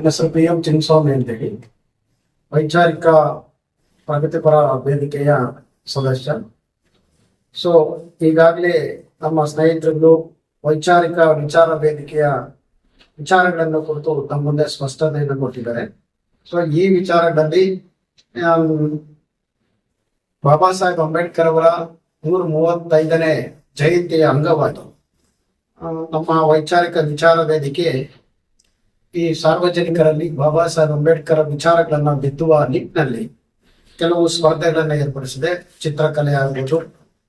ಹೆಸರು PM ಚಿನ್ನಸ್ವಾಮಿ ಅಂತೇಳಿ ವೈಚಾರಿಕ ಪ್ರಗತಿಪರ ವೇದಿಕೆಯ ಸದಸ್ಯ. ಸೊ ಈಗಾಗಲೇ ನಮ್ಮ ಸ್ನೇಹಿತರು ವೈಚಾರಿಕ ವಿಚಾರ ವೇದಿಕೆಯ ವಿಚಾರಗಳನ್ನು ಕುರಿತು ತಮ್ಮ ಮುಂದೆ ಸ್ಪಷ್ಟತೆಯನ್ನು ಕೊಟ್ಟಿದ್ದಾರೆ. ಸೊ ಈ ವಿಚಾರದಲ್ಲಿ ಬಾಬಾ ಸಾಹೇಬ್ ಅಂಬೇಡ್ಕರ್ ಅವರ 135ನೇ ಜಯಂತಿಯ ಅಂಗವಾಗಿ ನಮ್ಮ ವೈಚಾರಿಕ ವಿಚಾರ ವೇದಿಕೆ ಈ ಸಾರ್ವಜನಿಕರಲ್ಲಿ ಬಾಬಾ ಸಾಹೇಬ್ ಅಂಬೇಡ್ಕರ್ ವಿಚಾರಗಳನ್ನ ಬಿತ್ತುವ ನಿಟ್ಟಿನಲ್ಲಿ ಕೆಲವು ಸ್ಪರ್ಧೆಗಳನ್ನ ಏರ್ಪಡಿಸಿದೆ. ಚಿತ್ರಕಲೆ ಆಗ್ಬೋದು,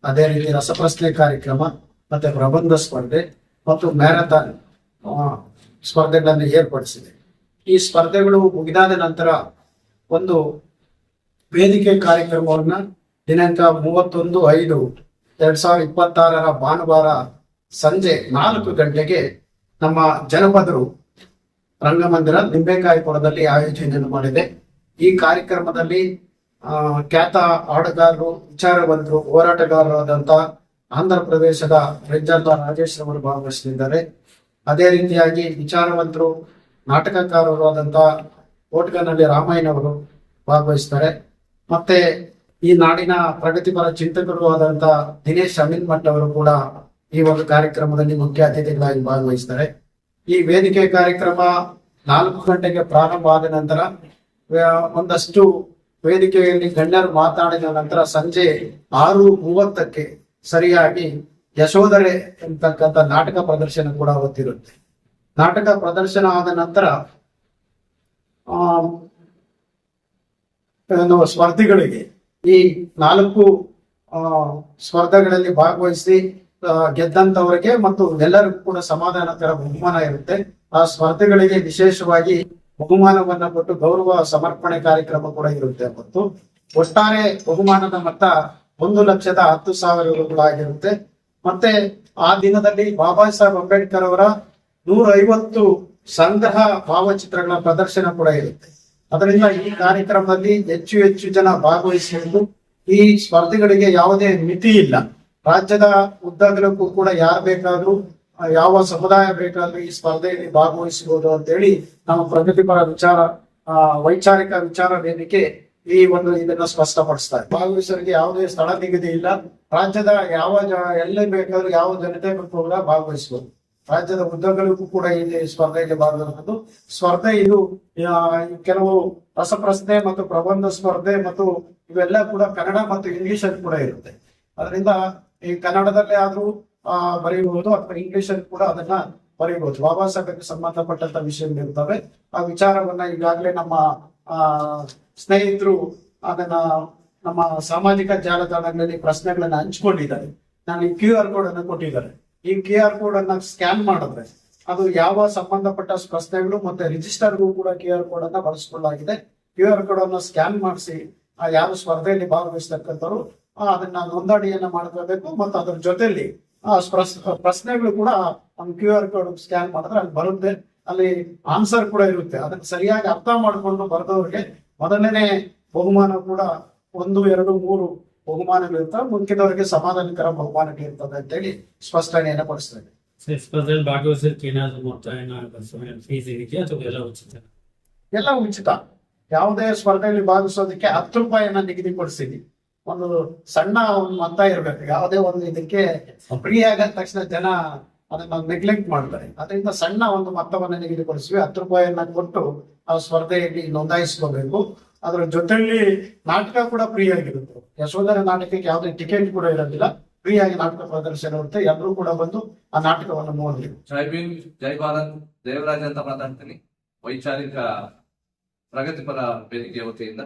ಅದೇ ರೀತಿ ರಸಪ್ರಶ್ನೆ ಕಾರ್ಯಕ್ರಮ, ಮತ್ತೆ ಪ್ರಬಂಧ ಸ್ಪರ್ಧೆ ಮತ್ತು ಮ್ಯಾರಥಾನ್ ಸ್ಪರ್ಧೆಗಳನ್ನು ಏರ್ಪಡಿಸಿದೆ. ಈ ಸ್ಪರ್ಧೆಗಳು ಮುಗಿದಾದ ನಂತರ ಒಂದು ವೇದಿಕೆ ಕಾರ್ಯಕ್ರಮವನ್ನ ದಿನಾಂಕ 31/5/2026 ಭಾನುವಾರ ಸಂಜೆ 4 ಗಂಟೆಗೆ ನಮ್ಮ ಜನಪದರು ರಂಗಮಂದಿರ ನಿಂಬೆಕಾಯಿಪುರದಲ್ಲಿ ಆಯೋಜನೆಯನ್ನು ಮಾಡಿದೆ. ಈ ಕಾರ್ಯಕ್ರಮದಲ್ಲಿ ಖ್ಯಾತ ಹಾಡುಗಾರರು, ವಿಚಾರವಂತರು, ಹೋರಾಟಗಾರರಾದಂತಹ ಆಂಧ್ರ ಪ್ರದೇಶದ ರೆಂಜರ್ಲ ರಾಜೇಶ್ ಅವರು ಭಾಗವಹಿಸಲಿದ್ದಾರೆ. ಅದೇ ರೀತಿಯಾಗಿ ವಿಚಾರವಂತರು, ನಾಟಕಕಾರರು ಆದಂತಹ ಓಟ್ಗನಹಳ್ಳಿ ರಾಮಯ್ಯನವರು ಭಾಗವಹಿಸ್ತಾರೆ. ಮತ್ತೆ ಈ ನಾಡಿನ ಪ್ರಗತಿಪರ ಚಿಂತಕರು ಆದಂತಹ ದಿನೇಶ್ ಅಮೀನ್ ಮಠ್ ಅವರು ಕೂಡ ಈ ಒಂದು ಕಾರ್ಯಕ್ರಮದಲ್ಲಿ ಮುಖ್ಯ ಅತಿಥಿಗಳಾಗಿ ಭಾಗವಹಿಸ್ತಾರೆ. ಈ ವೇದಿಕೆ ಕಾರ್ಯಕ್ರಮ 4 ಗಂಟೆಗೆ ಪ್ರಾರಂಭ ಆದ ನಂತರ ಒಂದಷ್ಟು ವೇದಿಕೆಯಲ್ಲಿ ಗಣ್ಯರು ಮಾತನಾಡಿದ ನಂತರ ಸಂಜೆ 6:30ಕ್ಕೆ ಸರಿಯಾಗಿ ಯಶೋಧರೆ ಎಂತಕ್ಕಂಥ ನಾಟಕ ಪ್ರದರ್ಶನ ಕೂಡ ಹೊತ್ತಿರುತ್ತೆ. ನಾಟಕ ಪ್ರದರ್ಶನ ಆದ ನಂತರ ಸ್ಪರ್ಧಿಗಳಿಗೆ ಈ 4 ಸ್ಪರ್ಧೆಗಳಲ್ಲಿ ಭಾಗವಹಿಸಿ ಗೆದ್ದಂತವರಿಗೆ ಮತ್ತು ಎಲ್ಲರಿಗೂ ಕೂಡ ಸಮಾಧಾನಕರ ಬಹುಮಾನ ಇರುತ್ತೆ. ಆ ಸ್ಪರ್ಧೆಗಳಿಗೆ ವಿಶೇಷವಾಗಿ ಬಹುಮಾನವನ್ನ ಕೊಟ್ಟು ಗೌರವ ಸಮರ್ಪಣೆ ಕಾರ್ಯಕ್ರಮ ಕೂಡ ಇರುತ್ತೆ. ಮತ್ತು ಒಟ್ಟಾರೆ ಬಹುಮಾನದ ಮೊತ್ತ 1,10,000 ರೂಪಾಯಿಗಳಿರುತ್ತೆ. ಮತ್ತೆ ಆ ದಿನದಲ್ಲಿ ಬಾಬಾ ಸಾಹೇಬ್ ಅಂಬೇಡ್ಕರ್ ಅವರ 150 ಸಂಗ್ರಹ ಭಾವಚಿತ್ರಗಳ ಪ್ರದರ್ಶನ ಕೂಡ ಇರುತ್ತೆ. ಅದರಿಂದ ಈ ಕಾರ್ಯಕ್ರಮದಲ್ಲಿ ಹೆಚ್ಚು ಜನ ಭಾಗವಹಿಸಿದ್ದು. ಈ ಸ್ಪರ್ಧೆಗಳಿಗೆ ಯಾವುದೇ ಮಿತಿ ಇಲ್ಲ. ರಾಜ್ಯದ ಉದ್ದಗಲಕ್ಕೂ ಕೂಡ ಯಾರು ಬೇಕಾದ್ರೂ, ಯಾವ ಸಮುದಾಯ ಬೇಕಾದ್ರೂ ಈ ಸ್ಪರ್ಧೆಯಲ್ಲಿ ಭಾಗವಹಿಸಬಹುದು ಅಂತೇಳಿ ನಮ್ಮ ಪ್ರಗತಿಪರ ವೈಚಾರಿಕ ವಿಚಾರ ವೇದಿಕೆ ಈ ಒಂದು ಇದನ್ನ ಸ್ಪಷ್ಟಪಡಿಸ್ತಾರೆ. ಭಾಗವಹಿಸೋರಿಗೆ ಯಾವುದೇ ಸ್ಥಳ ನಿಗದಿ ಇಲ್ಲ. ರಾಜ್ಯದ ಎಲ್ಲಿ ಬೇಕಾದ್ರೂ ಯಾವ ಜನತೆ ಕೂಡ ಭಾಗವಹಿಸಬಹುದು. ರಾಜ್ಯದ ಉದ್ದಗಲಕ್ಕೂ ಕೂಡ ಇಲ್ಲಿ ಸ್ಪರ್ಧೆಯಲ್ಲಿ ಭಾಗವಹಿಸಬಹುದು. ಸ್ಪರ್ಧೆ ಇದು ಕೆಲವು ರಸಪ್ರಶ್ನೆ ಮತ್ತು ಪ್ರಬಂಧ ಸ್ಪರ್ಧೆ ಮತ್ತು ಇವೆಲ್ಲ ಕೂಡ ಕನ್ನಡ ಮತ್ತು ಇಂಗ್ಲಿಷ್ ಅಲ್ಲಿ ಕೂಡ ಇರುತ್ತೆ. ಅದರಿಂದ ಈ ಕನ್ನಡದಲ್ಲೇ ಆದ್ರೂ ಬರೀಬಹುದು ಅಥವಾ ಇಂಗ್ಲಿಷ್ ಅಲ್ಲಿ ಕೂಡ ಅದನ್ನ ಬರೀಬಹುದು. ಬಾಬಾ ಸಾಹೇಬ್ಗೆ ಸಂಬಂಧಪಟ್ಟಂತ ವಿಷಯಗಳಿರ್ತವೆ. ಆ ವಿಚಾರವನ್ನ ಈಗಾಗಲೇ ನಮ್ಮ ಸ್ನೇಹಿತರು ಅದನ್ನ ನಮ್ಮ ಸಾಮಾಜಿಕ ಜಾಲತಾಣಗಳಲ್ಲಿ ಪ್ರಶ್ನೆಗಳನ್ನ ಹಂಚ್ಕೊಂಡಿದ್ದಾರೆ. ನಾನು ಈ QR ಕೋಡ್ ಅನ್ನು ಕೊಟ್ಟಿದ್ದಾರೆ. ಈ QR ಕೋಡ್ ಅನ್ನ ಸ್ಕ್ಯಾನ್ ಮಾಡಿದ್ರೆ ಅದು ಯಾವ ಸಂಬಂಧಪಟ್ಟ ಪ್ರಶ್ನೆಗಳು ಮತ್ತೆ ರಿಜಿಸ್ಟರ್ಗೂ ಕೂಡ QR ಕೋಡ್ ಅನ್ನ ಬಳಸಿಕೊಳ್ಳಲಾಗಿದೆ. QR ಕೋಡ್ ಅನ್ನು ಸ್ಕ್ಯಾನ್ ಮಾಡಿಸಿ ಯಾರು ಸ್ಪರ್ಧೆಯಲ್ಲಿ ಭಾಗವಹಿಸ್ತಕ್ಕಂಥವ್ರು ಅದನ್ನ ನೋಂದಣಿಯನ್ನ ಮಾಡ್ಕೋಬೇಕು. ಮತ್ತು ಅದ್ರ ಜೊತೆಯಲ್ಲಿ ಪ್ರಶ್ನೆಗಳು ಕೂಡ QR ಕೋಡ್ ಸ್ಕ್ಯಾನ್ ಮಾಡಿದ್ರೆ ಅಲ್ಲಿ ಬರುತ್ತೆ. ಅಲ್ಲಿ ಆನ್ಸರ್ ಕೂಡ ಇರುತ್ತೆ. ಅದನ್ನ ಸರಿಯಾಗಿ ಅರ್ಥ ಮಾಡಿಕೊಂಡು ಬರೆದವ್ರಿಗೆ ಮೊದಲನೇ ಬಹುಮಾನ ಕೂಡ 1, 2, 3 ಬಹುಮಾನಗಳಿರ್ತವೆ. ಮುಂಚಿನವರಿಗೆ ಸಮಾಧಾನಕರ ಬಹುಮಾನಗಳಿರ್ತದೆ ಅಂತೇಳಿ ಸ್ಪಷ್ಟನೆಯನ್ನ ಪಡಿಸ್ತೇವೆ. ಎಲ್ಲ ಉಚಿತ. ಯಾವುದೇ ಸ್ಪರ್ಧೆಯಲ್ಲಿ ಭಾಗವಹಿಸೋದಕ್ಕೆ 10 ರೂಪಾಯಿಯನ್ನ ನಿಗದಿಪಡಿಸಿದ್ವಿ. ಒಂದು ಸಣ್ಣ ಒಂದು ಮೊತ್ತ ಇರ್ಬೇಕು. ಯಾವುದೇ ಒಂದು ಇದಕ್ಕೆ ಫ್ರೀ ಆಗದ ತಕ್ಷಣ ಜನ ಅದನ್ನ ನೆಗ್ಲೆಕ್ಟ್ ಮಾಡ್ತಾರೆ. ಅದರಿಂದ ಸಣ್ಣ ಒಂದು ಮೊತ್ತವನ್ನ ನಿಗದಿಪಡಿಸಿವಿ. 10 ರೂಪಾಯಿಯನ್ನ ಕೊಟ್ಟು ಆ ಸ್ಪರ್ಧೆಯಲ್ಲಿ ನೋಂದಾಯಿಸ್ಕೋಬೇಕು. ಅದ್ರ ಜೊತೆಯಲ್ಲಿ ನಾಟಕ ಕೂಡ ಫ್ರೀ ಆಗಿರುತ್ತೆ. ಯಶೋಧರ ನಾಟಕಕ್ಕೆ ಯಾವುದೇ ಟಿಕೆಟ್ ಕೂಡ ಇರೋದಿಲ್ಲ. ಫ್ರೀ ಆಗಿ ನಾಟಕ ಪ್ರದರ್ಶನ ಇರುತ್ತೆ. ಎಲ್ಲರೂ ಕೂಡ ಬಂದು ಆ ನಾಟಕವನ್ನು ನೋಡ್ಲಿ. ಜೈ ಭೀಮ್, ಜೈ ಭಾರತ್. ದೇವರಾಜ್ ಅಂತ ಮಾತಾಡ್ತೀನಿ, ವೈಚಾರಿಕ ಪ್ರಗತಿಪರ ವೇದಿಕೆಯ ವತಿಯಿಂದ.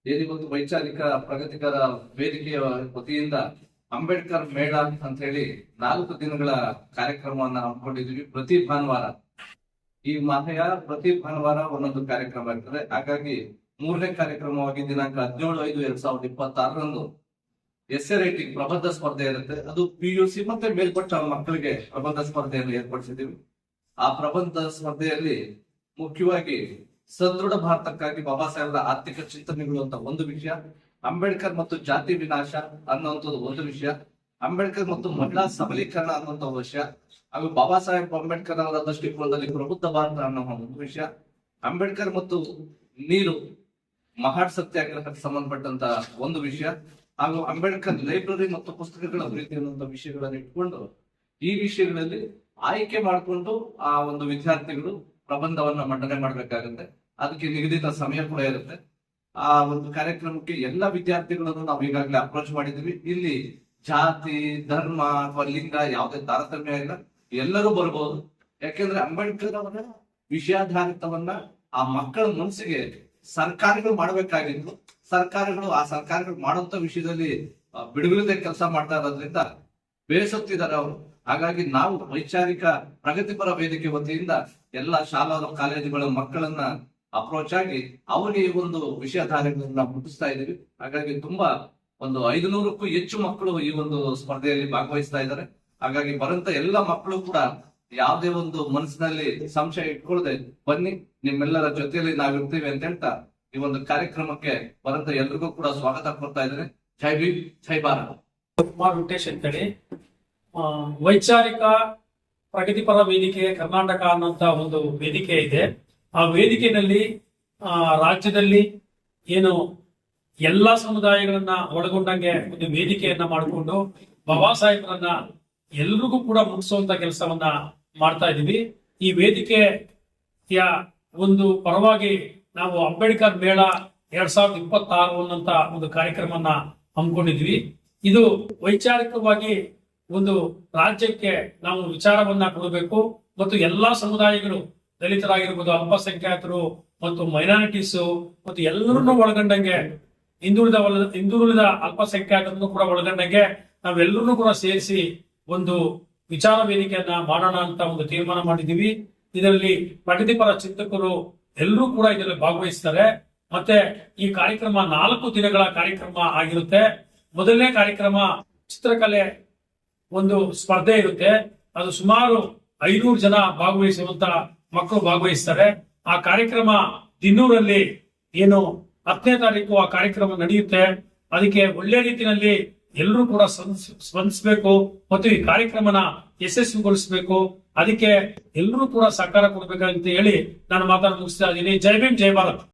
ಏನಿಗೊಂದು ವೈಚಾರಿಕ ಪ್ರಗತಿಪರ ವೇದಿಕೆಯ ವತಿಯಿಂದ ಅಂಬೇಡ್ಕರ್ ಮೇಳ ಅಂತ ಹೇಳಿ 4 ದಿನಗಳ ಕಾರ್ಯಕ್ರಮವನ್ನ ಹಮ್ಮಿಕೊಂಡಿದ್ವಿ. ಪ್ರತಿ ಭಾನುವಾರ ಈ ಮಾಹೆಯ ಪ್ರತಿ ಭಾನುವಾರ ಒಂದೊಂದು ಕಾರ್ಯಕ್ರಮ ಇರ್ತದೆ. ಹಾಗಾಗಿ 3ನೇ ಕಾರ್ಯಕ್ರಮವಾಗಿ ದಿನಾಂಕ 17/5/2026 ಎಸ್ಎ ರೈಟಿಂಗ್ ಪ್ರಬಂಧ ಸ್ಪರ್ಧೆ ಇರುತ್ತೆ. ಅದು PUC ಮತ್ತೆ ಮೇಲ್ಪಟ್ಟ ಮಕ್ಕಳಿಗೆ ಪ್ರಬಂಧ ಸ್ಪರ್ಧೆಯನ್ನು ಏರ್ಪಡಿಸಿದ್ದೀವಿ. ಆ ಪ್ರಬಂಧ ಸ್ಪರ್ಧೆಯಲ್ಲಿ ಮುಖ್ಯವಾಗಿ ಸದೃಢ ಭಾರತಕ್ಕಾಗಿ ಬಾಬಾ ಸಾಹೇಬರ ಆರ್ಥಿಕ ಚಿಂತನೆಗಳು ಅಂತ ಒಂದು ವಿಷಯ, ಅಂಬೇಡ್ಕರ್ ಮತ್ತು ಜಾತಿ ವಿನಾಶ ಅನ್ನುವಂಥದ್ದು ಒಂದು ವಿಷಯ, ಅಂಬೇಡ್ಕರ್ ಮತ್ತು ಮಹಿಳಾ ಸಬಲೀಕರಣ ಅನ್ನುವಂತ ವಿಷಯ, ಹಾಗೂ ಬಾಬಾ ಸಾಹೇಬ್ ಅಂಬೇಡ್ಕರ್ ಅವರ ದೃಷ್ಟಿಕೋನದಲ್ಲಿ ಪ್ರಬುದ್ಧ ಭಾರತ ಅನ್ನೋ ಒಂದು ವಿಷಯ, ಅಂಬೇಡ್ಕರ್ ಮತ್ತು ನೀರು ಮಹಾಡ್ ಸತ್ಯಾಗ್ರಹಕ್ಕೆ ಸಂಬಂಧಪಟ್ಟಂತ ಒಂದು ವಿಷಯ, ಹಾಗೂ ಅಂಬೇಡ್ಕರ್ ಲೈಬ್ರರಿ ಮತ್ತು ಪುಸ್ತಕಗಳ ಕುರಿತು ಅನ್ನುವಂತ ವಿಷಯಗಳನ್ನು ಇಟ್ಕೊಂಡು ಈ ವಿಷಯಗಳಲ್ಲಿ ಆಯ್ಕೆ ಮಾಡಿಕೊಂಡು ಆ ಒಂದು ವಿದ್ಯಾರ್ಥಿಗಳು ಪ್ರಬಂಧವನ್ನ ಮಂಡನೆ ಮಾಡ್ಬೇಕಾಗುತ್ತೆ. ಅದಕ್ಕೆ ನಿಗದಿತ ಸಮಯ ಕೂಡ ಇರುತ್ತೆ. ಆ ಒಂದು ಕಾರ್ಯಕ್ರಮಕ್ಕೆ ಎಲ್ಲ ವಿದ್ಯಾರ್ಥಿಗಳನ್ನು ನಾವು ಈಗಾಗಲೇ ಅಪ್ರೋಚ್ ಮಾಡಿದ್ವಿ. ಇಲ್ಲಿ ಜಾತಿ, ಧರ್ಮ ಅಥವಾ ಲಿಂಗ ಯಾವುದೇ ತಾರತಮ್ಯ ಇಲ್ಲ, ಎಲ್ಲರೂ ಬರ್ಬೋದು. ಯಾಕೆಂದ್ರೆ ಅಂಬೇಡ್ಕರ್ ಅವರ ವಿಷಯಾಧಾರಿತವನ್ನ ಆ ಮಕ್ಕಳ ಮನಸ್ಸಿಗೆ ಸರ್ಕಾರಗಳು ಮಾಡಬೇಕಾಗಿತ್ತು. ಸರ್ಕಾರಗಳು ಮಾಡುವಂತ ವಿಷಯದಲ್ಲಿ ಬಿಡುಗಡೆ ಕೆಲಸ ಮಾಡ್ತಾ ಇರೋದ್ರಿಂದ ಬೇಸತ್ತಿದ್ದಾರೆ ಅವರು. ಹಾಗಾಗಿ ನಾವು ವೈಚಾರಿಕ ಪ್ರಗತಿಪರ ವೇದಿಕೆ ವತಿಯಿಂದ ಎಲ್ಲ ಶಾಲಾ ಕಾಲೇಜುಗಳ ಮಕ್ಕಳನ್ನ ಅಪ್ರೋಚ್ ಆಗಿ ಅವರಿಗೆ ಈ ಒಂದು ವಿಷಯಾಧಾರಗಳನ್ನ ಮುಟ್ಟಿಸ್ತಾ ಇದ್ದೀವಿ. ಹಾಗಾಗಿ ತುಂಬಾ ಒಂದು 500ಕ್ಕೂ ಹೆಚ್ಚು ಮಕ್ಕಳು ಈ ಒಂದು ಸ್ಪರ್ಧೆಯಲ್ಲಿ ಭಾಗವಹಿಸ್ತಾ ಇದ್ದಾರೆ. ಹಾಗಾಗಿ ಬರಂತ ಎಲ್ಲ ಮಕ್ಕಳು ಕೂಡ ಯಾವುದೇ ಒಂದು ಮನಸ್ಸಿನಲ್ಲಿ ಸಂಶಯ ಇಟ್ಕೊಳ್ಳದೆ ಬನ್ನಿ, ನಿಮ್ಮೆಲ್ಲರ ಜೊತೆಯಲ್ಲಿ ನಾವಿರ್ತೀವಿ ಅಂತ ಹೇಳ್ತಾ ಈ ಒಂದು ಕಾರ್ಯಕ್ರಮಕ್ಕೆ ಬರಂತ ಎಲ್ರಿಗೂ ಕೂಡ ಸ್ವಾಗತ ಕೊಡ್ತಾ ಇದ್ದೇನೆ. ಜೈ ಭೀಮ್, ಜೈ ಭಾರತ್. ಕುಮಾರ್ ವೆಂಕಟೇಶ್ ಅಂತೇಳಿ ವೈಚಾರಿಕ ಪ್ರಗತಿಪರ ವೇದಿಕೆ ಕರ್ನಾಟಕ ಅನ್ನುವಂತ ಒಂದು ವೇದಿಕೆ ಇದೆ. ಆ ವೇದಿಕೆಯಲ್ಲಿ ರಾಜ್ಯದಲ್ಲಿ ಏನು ಎಲ್ಲಾ ಸಮುದಾಯಗಳನ್ನ ಒಳಗೊಂಡಂಗೆ ಒಂದು ವೇದಿಕೆಯನ್ನ ಮಾಡಿಕೊಂಡು ಬಾಬಾ ಸಾಹೇಬರನ್ನ ಎಲ್ರಿಗೂ ಕೂಡ ಮುಗಿಸುವಂತ ಕೆಲಸವನ್ನ ಮಾಡ್ತಾ ಇದೀವಿ. ಈ ವೇದಿಕೆಯ ಒಂದು ಪರವಾಗಿ ನಾವು ಅಂಬೇಡ್ಕರ್ ಮೇಳ 2026 ಅನ್ನಂತ ಒಂದು ಕಾರ್ಯಕ್ರಮವನ್ನ ಹಮ್ಮಿಕೊಂಡಿದ್ವಿ. ಇದು ವೈಚಾರಿಕವಾಗಿ ಒಂದು ರಾಜ್ಯಕ್ಕೆ ನಾವು ವಿಚಾರವನ್ನ ಕೊಡಬೇಕು ಮತ್ತು ಎಲ್ಲಾ ಸಮುದಾಯಗಳು, ದಲಿತರಾಗಿರ್ಬೋದು, ಅಲ್ಪಸಂಖ್ಯಾತರು ಮತ್ತು ಮೈನಾರಿಟೀಸ್ ಮತ್ತು ಎಲ್ಲರನ್ನೂ ಒಳಗೊಂಡಂಗೆ ಹಿಂದುಳಿದ ಅಲ್ಪಸಂಖ್ಯಾತರನ್ನು ಕೂಡ ಒಳಗೊಂಡಂಗೆ ನಾವೆಲ್ಲರನ್ನೂ ಕೂಡ ಸೇರಿಸಿ ಒಂದು ವಿಚಾರ ವೇದಿಕೆಯನ್ನ ಮಾಡೋಣ ಅಂತ ಒಂದು ತೀರ್ಮಾನ ಮಾಡಿದೀವಿ. ಇದರಲ್ಲಿ ಪ್ರಗತಿಪರ ಚಿಂತಕರು ಎಲ್ಲರೂ ಕೂಡ ಇದರಲ್ಲಿ ಭಾಗವಹಿಸ್ತಾರೆ. ಮತ್ತೆ ಈ ಕಾರ್ಯಕ್ರಮ 4 ದಿನಗಳ ಕಾರ್ಯಕ್ರಮ ಆಗಿರುತ್ತೆ. ಮೊದಲನೇ ಕಾರ್ಯಕ್ರಮ ಚಿತ್ರಕಲೆ ಒಂದು ಸ್ಪರ್ಧೆ ಇರುತ್ತೆ. ಅದು ಸುಮಾರು 500 ಜನ ಭಾಗವಹಿಸುವಂತ ಮಕ್ಕಳು ಭಾಗವಹಿಸ್ತಾರೆ. ಆ ಕಾರ್ಯಕ್ರಮ ದಿನ್ನೂರಲ್ಲಿ ಏನು 10ನೇ ತಾರೀಕು ಆ ಕಾರ್ಯಕ್ರಮ ನಡೆಯುತ್ತೆ. ಅದಕ್ಕೆ ಒಳ್ಳೆ ರೀತಿಯಲ್ಲಿ ಎಲ್ಲರೂ ಕೂಡ ಸ್ಪಂದಿಸಬೇಕು ಮತ್ತು ಈ ಕಾರ್ಯಕ್ರಮನ ಯಶಸ್ವಿಗೊಳಿಸಬೇಕು. ಅದಕ್ಕೆ ಎಲ್ಲರೂ ಕೂಡ ಸಹಕಾರ ಕೊಡ್ಬೇಕಂತ ಹೇಳಿ ನಾನು ಮಾತಾಡ ಮುಗಿಸ್ತಾ ಇದ್ದೀನಿ. ಜೈ ಭೀಮ್, ಜೈ ಭಾರತ್.